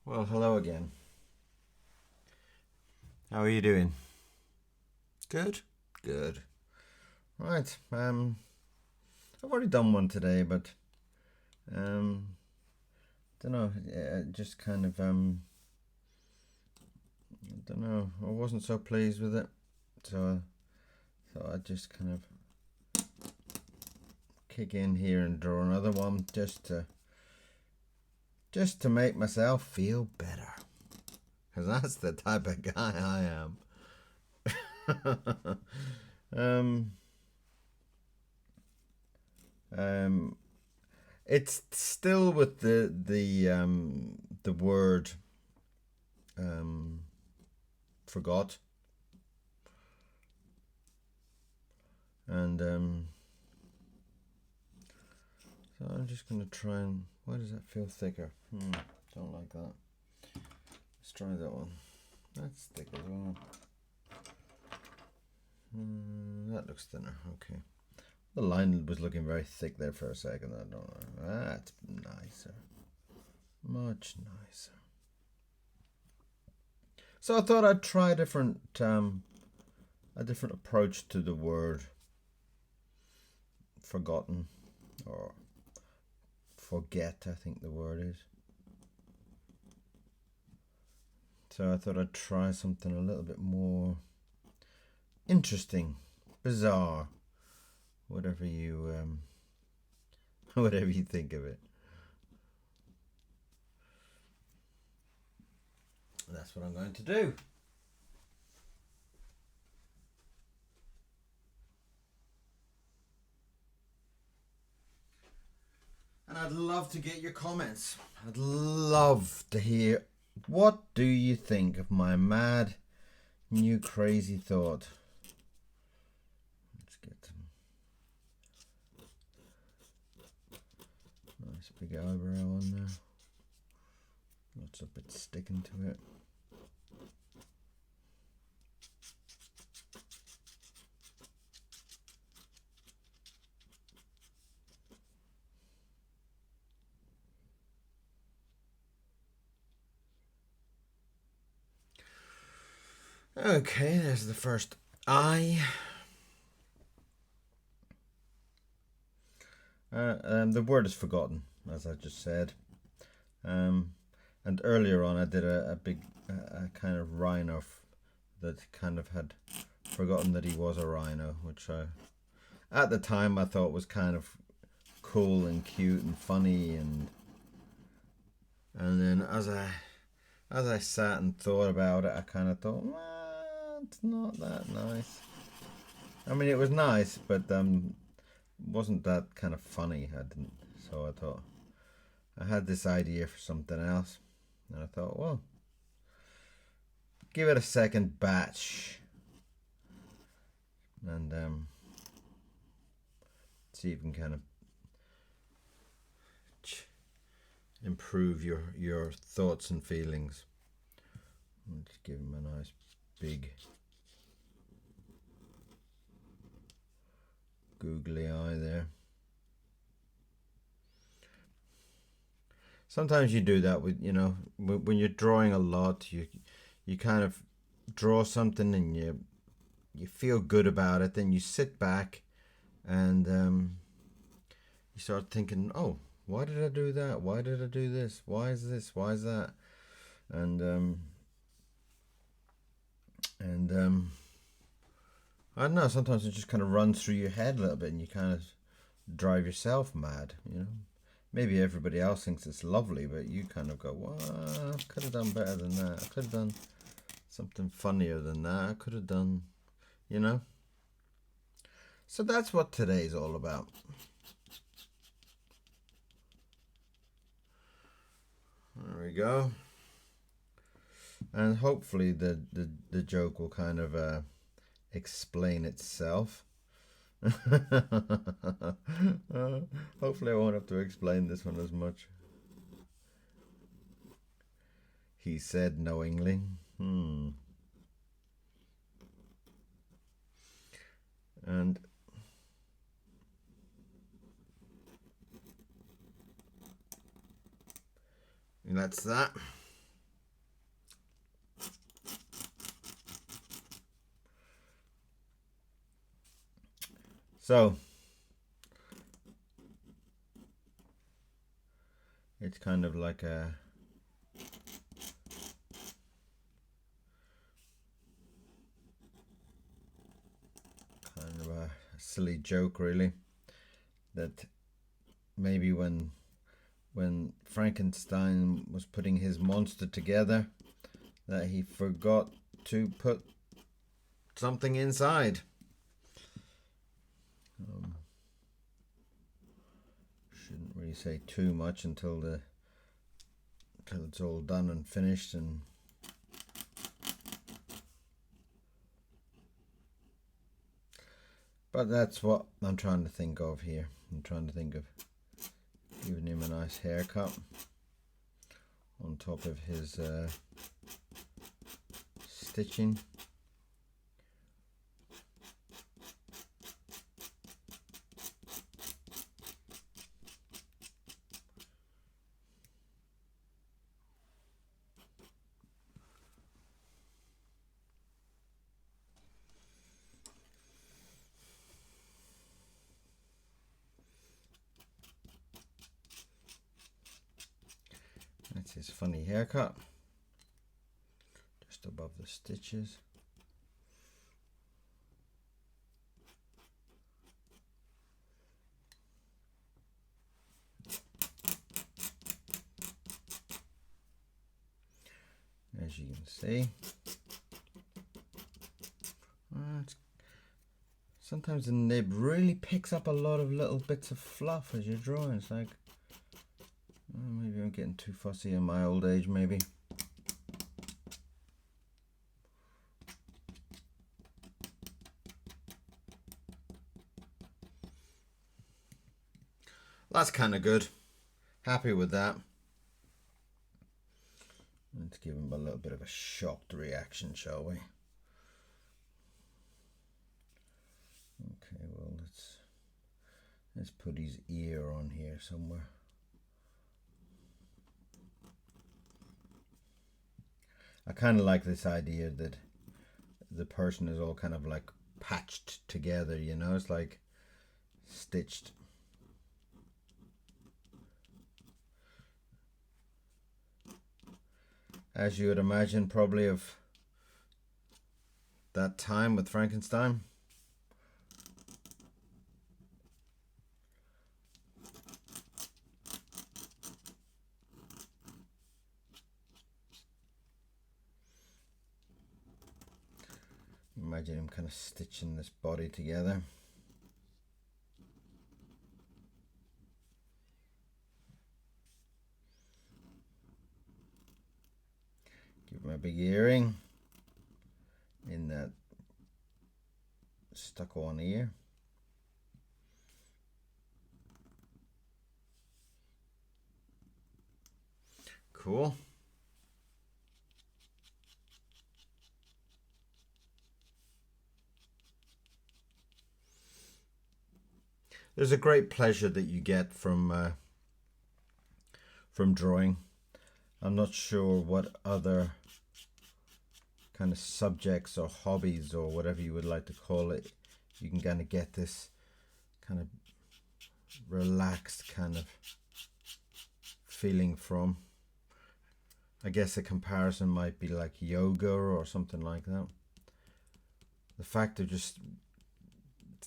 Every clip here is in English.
Well, hello again. How are you doing? Good? Good. Right. I've already done one today, but um don't know, just kind of I don't know. I wasn't so pleased with it. So I thought I'd just kind of kick in here and draw another one just to make myself feel better. Cuz that's the type of guy I am. um um it's still with the word um, forgot, and so I'm just gonna try and. Why does that feel thicker? Don't like that. Let's try that one. That's thick as well. That looks thinner. Okay. The line was looking very thick there for a second. I don't know. That's nicer. Much nicer. So I thought I'd try a different approach to the word forgotten, or forget, I think the word is. So I thought I'd try something a little bit more interesting, bizarre, whatever you whatever you think of it. That's what I'm going to do. And I'd love to get your comments. I'd love to hear, what do you think of my mad new crazy thought? Let's get some nice big eyebrow on there. Lots of bits sticking to it. Okay, there's the first eye. The word is forgotten, as I just said. And earlier on, I did a big kind of rhino that kind of had forgotten that he was a rhino, which at the time I thought was kind of cool and cute and funny, and then as I sat and thought about it, I kind of thought, well, it's not that nice. I mean, it was nice, but wasn't that kind of funny. I didn't. So I thought I had this idea for something else, and I thought, well, give it a second batch, and see if you can kind of improve your thoughts and feelings. I'll just give him a nice big googly eye there. Sometimes you do that with, when you're drawing a lot, you kind of draw something and you feel good about it, then you sit back and you start thinking, oh, why did I do that? Why did I do this? Why is this? Why is that? And I don't know, sometimes it just kind of runs through your head a little bit and you kind of drive yourself mad. Maybe everybody else thinks it's lovely, but you kind of go, well, I could have done better than that. I could have done something funnier than that. I could have done, you know? So that's what today's all about. There we go. And hopefully the joke will kind of explain itself. Hopefully I won't have to explain this one as much. He said knowingly. And that's that. So it's kind of like a silly joke, really, that maybe when Frankenstein was putting his monster together, that he forgot to put something inside. Shouldn't really say too much until it's all done and finished. And but that's what I'm trying to think of here. I'm trying to think of giving him a nice haircut on top of his stitching. That's his funny haircut, just above the stitches. As you can see, sometimes the nib really picks up a lot of little bits of fluff as you're drawing. It's like, maybe I'm getting too fussy in my old age, maybe. That's kind of good. Happy with that. Let's give him a little bit of a shocked reaction, shall we? Okay, well, let's put his ear on here somewhere. I kind of like this idea that the person is all kind of like patched together, you know, it's like stitched. As you would imagine, probably of that time with Frankenstein. Imagine him kind of stitching this body together. Give him a big earring in that stuck on ear. Cool. There's a great pleasure that you get from drawing. I'm not sure what other kind of subjects or hobbies or whatever you would like to call it, you can kind of get this kind of relaxed kind of feeling from. I guess a comparison might be like yoga or something like that. The fact of just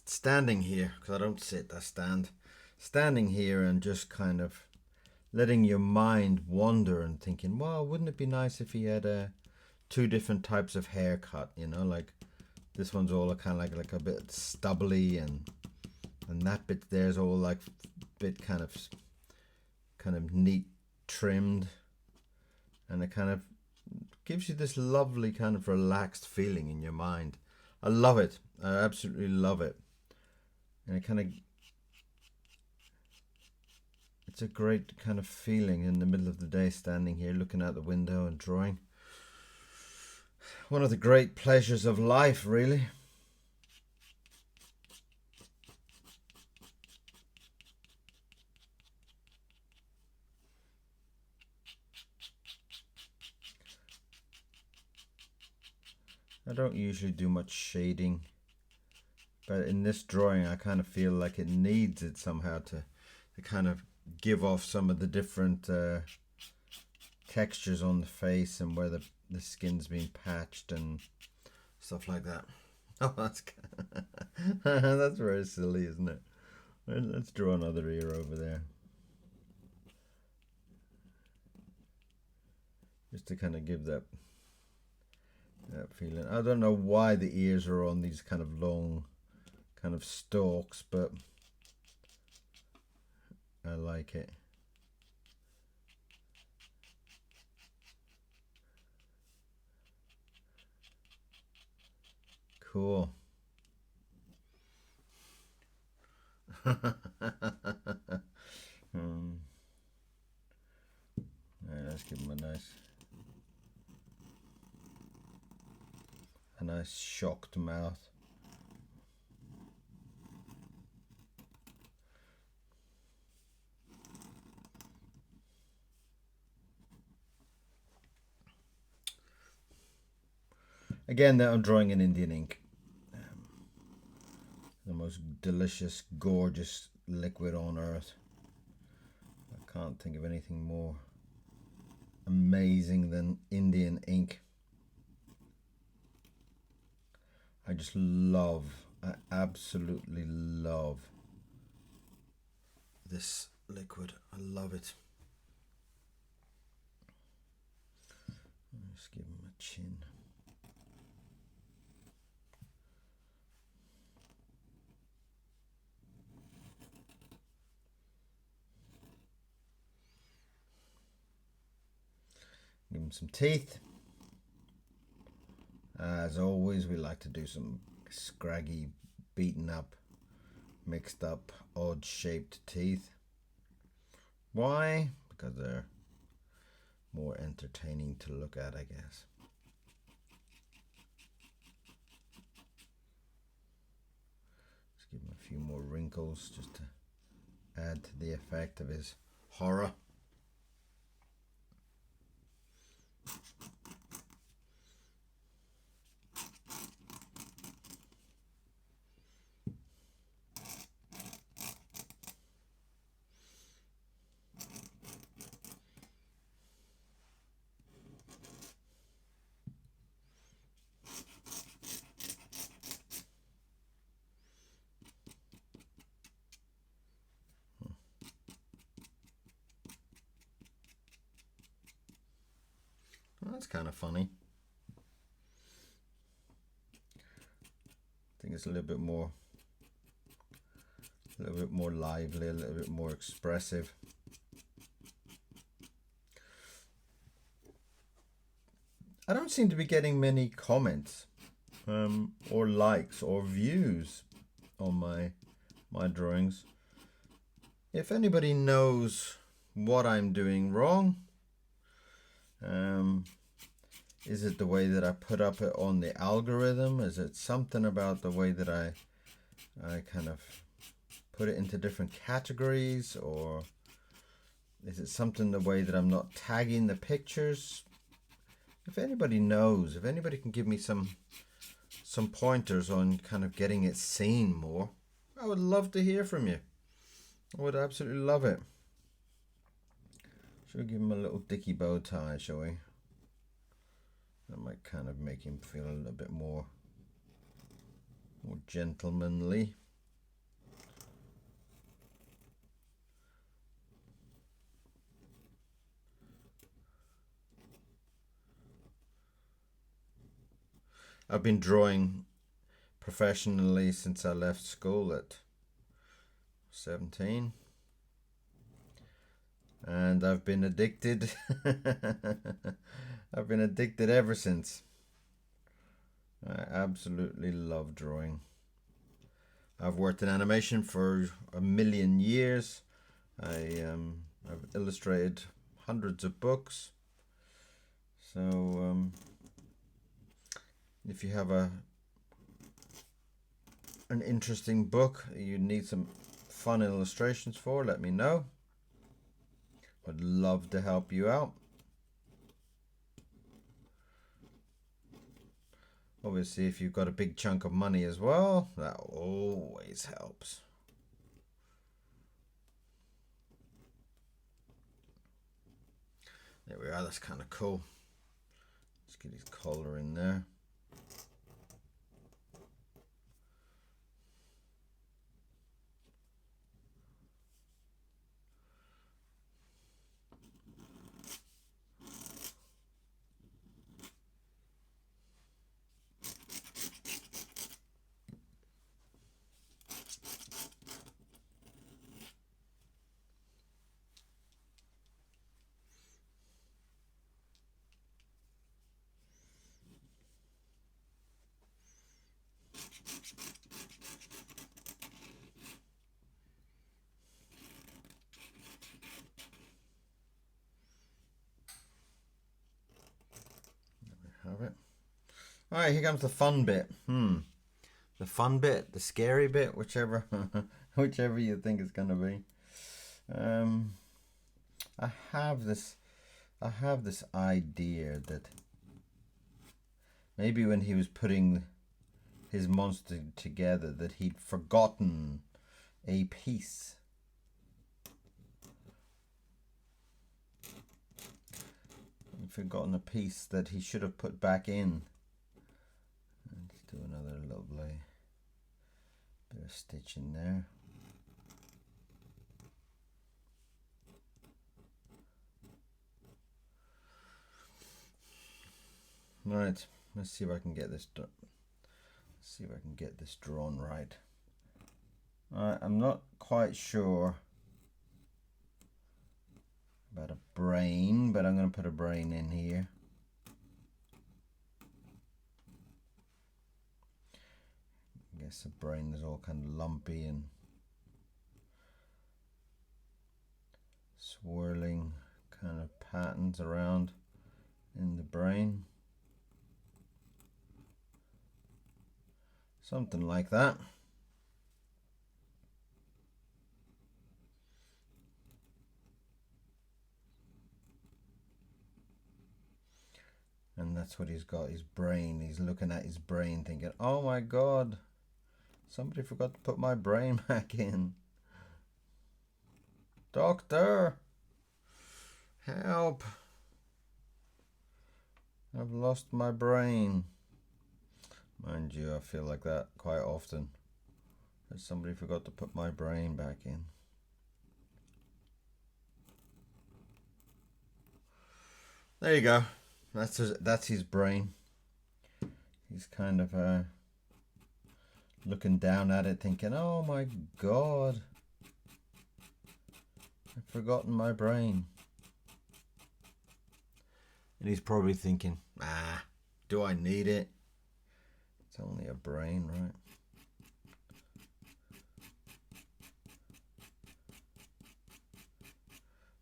standing here, because I don't sit, I stand, standing here and just kind of letting your mind wander and thinking, wow, wouldn't it be nice if he had two different types of haircut, you know, like this one's all kind of like a bit stubbly, and that bit there's all like bit kind of neat trimmed, and it kind of gives you this lovely kind of relaxed feeling in your mind. I love it. I absolutely love it. And it kind of, it's a great kind of feeling in the middle of the day, standing here looking out the window and drawing. One of the great pleasures of life, really. I don't usually do much shading, But in this drawing, I kind of feel like it needs it somehow to kind of give off some of the different textures on the face and where the skin's been patched and stuff like that. Oh, that's that's very silly, isn't it? Let's draw another ear over there. Just to kind of give that feeling. I don't know why the ears are on these kind of long kind of stalks, but I like it. Cool. Let's give him a nice shocked mouth. Again, that I'm drawing in Indian ink. The most delicious, gorgeous liquid on earth. I can't think of anything more amazing than Indian ink. I just love, I absolutely love this liquid. I love it. Just give him a chin. Give him some teeth. As always, we like to do some scraggy, beaten up, mixed up, odd shaped teeth. Why? Because they're more entertaining to look at, I guess. Just give him a few more wrinkles just to add to the effect of his horror. That's kind of funny. I think it's a little bit more lively, a little bit more expressive. I don't seem to be getting many comments or likes or views on my drawings. If anybody knows what I'm doing wrong, is it the way that I put up it on the algorithm? Is it something about the way that I kind of put it into different categories? Or is it something the way that I'm not tagging the pictures? If anybody knows, if anybody can give me some pointers on kind of getting it seen more, I would love to hear from you. I would absolutely love it. Should we give him a little dicky bow tie, shall we? That might kind of make him feel a little bit more gentlemanly. I've been drawing professionally since I left school at 17. And I've been addicted. I've been addicted ever since. I absolutely love drawing. I've worked in animation for a million years. I've illustrated hundreds of books. So if you have an interesting book you need some fun illustrations for, let me know. I'd love to help you out. Obviously, if you've got a big chunk of money as well, that always helps. There we are, that's kind of cool. Let's get his collar in there. Have it. All right, here comes the fun bit. The fun bit, the scary bit, whichever, whichever you think it's gonna be. I have this idea that maybe when he was putting his monster together, that he'd forgotten a piece. He'd forgotten a piece that he should have put back in. Let's do another lovely bit of stitching there. Right, let's see if I can get this done. Let's see if I can get this drawn right. Alright, I'm not quite sure about a brain, but I'm going to put a brain in here. I guess the brain is all kind of lumpy and swirling kind of patterns around in the brain. Something like that. And that's what he's got, his brain. He's looking at his brain thinking, oh my God, somebody forgot to put my brain back in. Doctor, help. I've lost my brain. Mind you, I feel like that quite often. That somebody forgot to put my brain back in. There you go. That's his brain. He's kind of looking down at it thinking, oh my God, I've forgotten my brain. And he's probably thinking, do I need it? It's only a brain, right?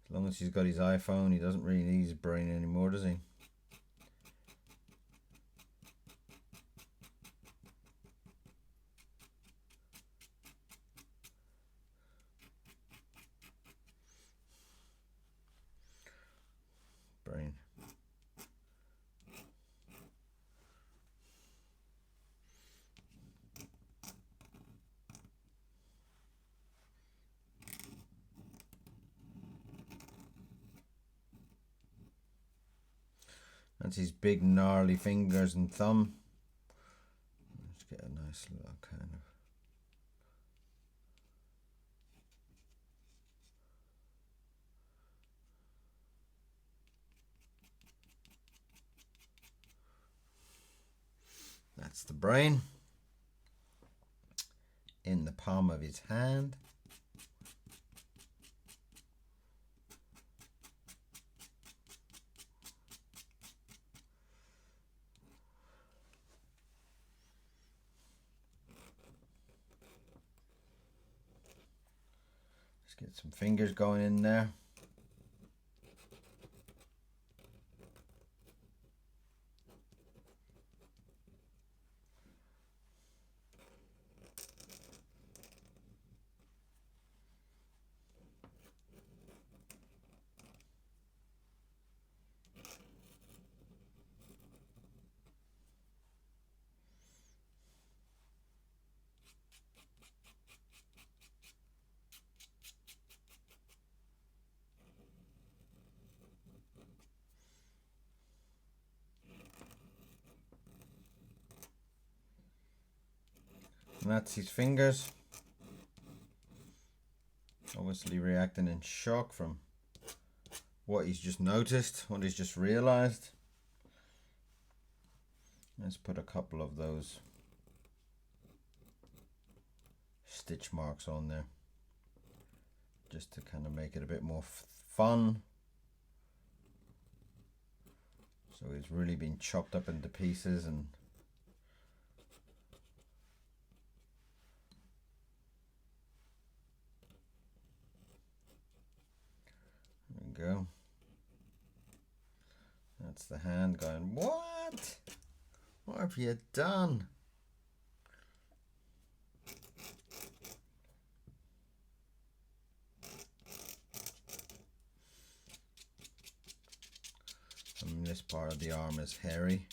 As long as he's got his iPhone, he doesn't really need his brain anymore, does he? Brain. That's his big gnarly fingers and thumb. Let's get a nice little kind of that's the brain in the palm of his hand. Let's get some fingers going in there. And that's his fingers. Obviously reacting in shock from what he's just noticed, what he's just realized. Let's put a couple of those stitch marks on there, just to kind of make it a bit more fun. So it's really been chopped up into pieces, and there we go. That's the hand going, what? What have you done? And this part of the arm is hairy.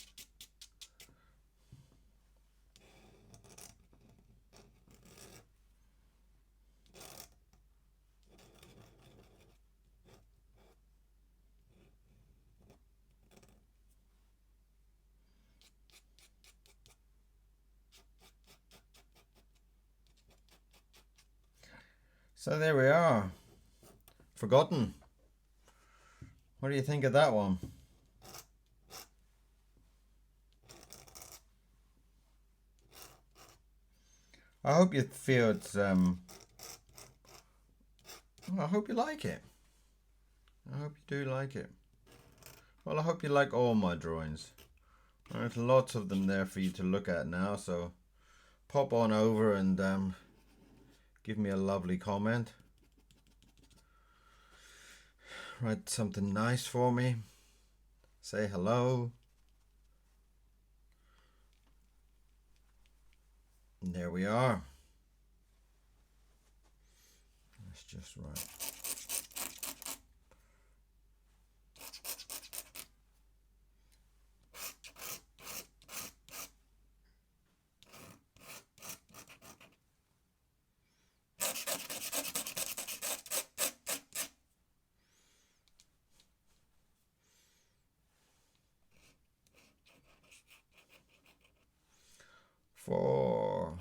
So there we are. Forgotten. What do you think of that one? I hope you feel it's, I hope you like it. I hope you do like it. Well, I hope you like all my drawings. There's lots of them there for you to look at now, so pop on over and give me a lovely comment. Write something nice for me. Say hello. And there we are. That's just right. Four.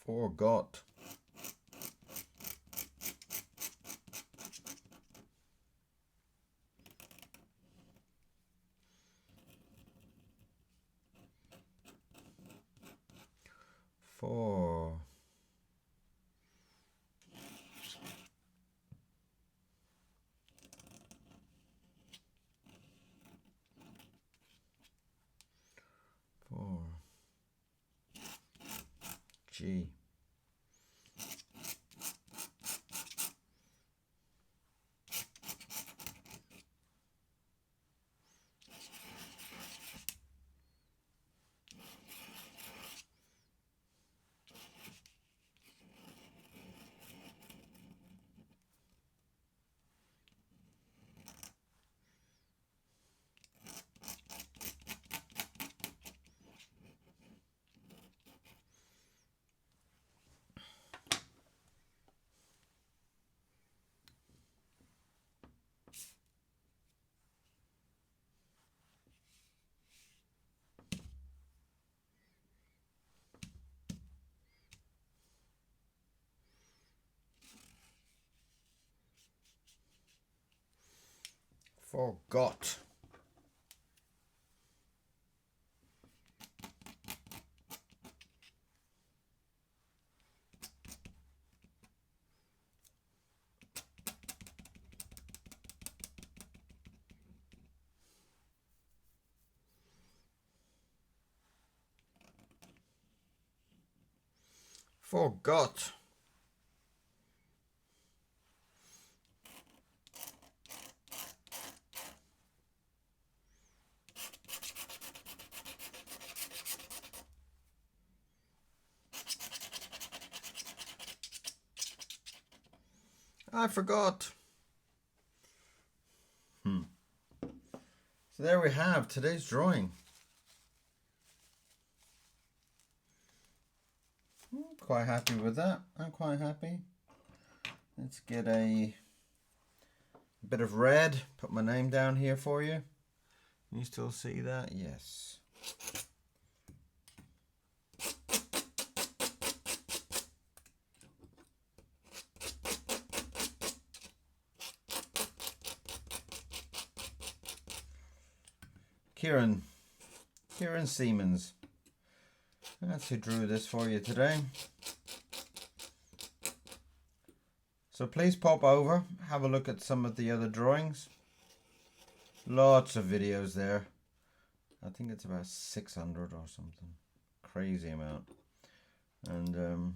Forgot. Four. Four. G. Forgot. Forgot. I forgot. So there we have today's drawing. Quite happy with that. I'm quite happy. Let's get a bit of red. Put my name down here for you. Can you still see that? Yes. Kieran Siemens. That's who drew this for you today. So please pop over, have a look at some of the other drawings. Lots of videos there. I think it's about 600 or something. Crazy amount. And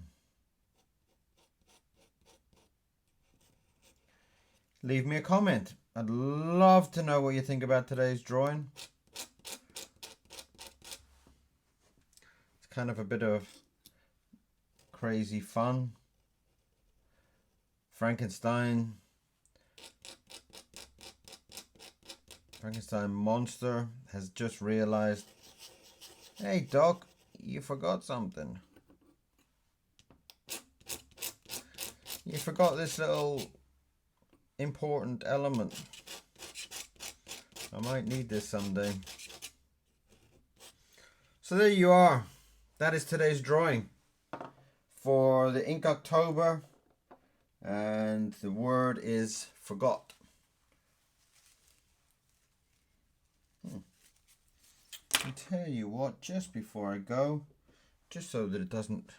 leave me a comment. I'd love to know what you think about today's drawing. It's kind of a bit of crazy fun. Frankenstein monster has just realized, hey Doc, you forgot something. You forgot this little important element. I might need this someday. So there you are. That is today's drawing for the Inktober. And the word is forgot. I tell you what, just before I go, just so that it doesn't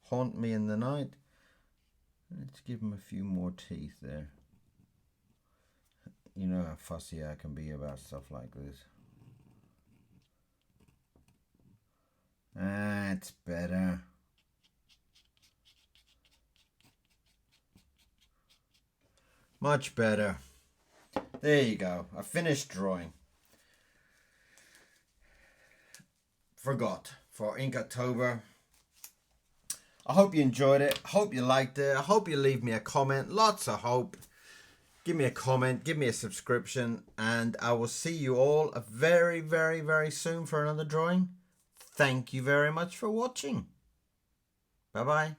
haunt me in the night, let's give him a few more teeth there. You know how fussy I can be about stuff like this. That's better. Much better. There you go. I finished drawing. Forgot for Inktober. I hope you enjoyed it. I hope you liked it. I hope you leave me a comment. Lots of hope. Give me a comment. Give me a subscription. And I will see you all very, very, very soon for another drawing. Thank you very much for watching. Bye-bye.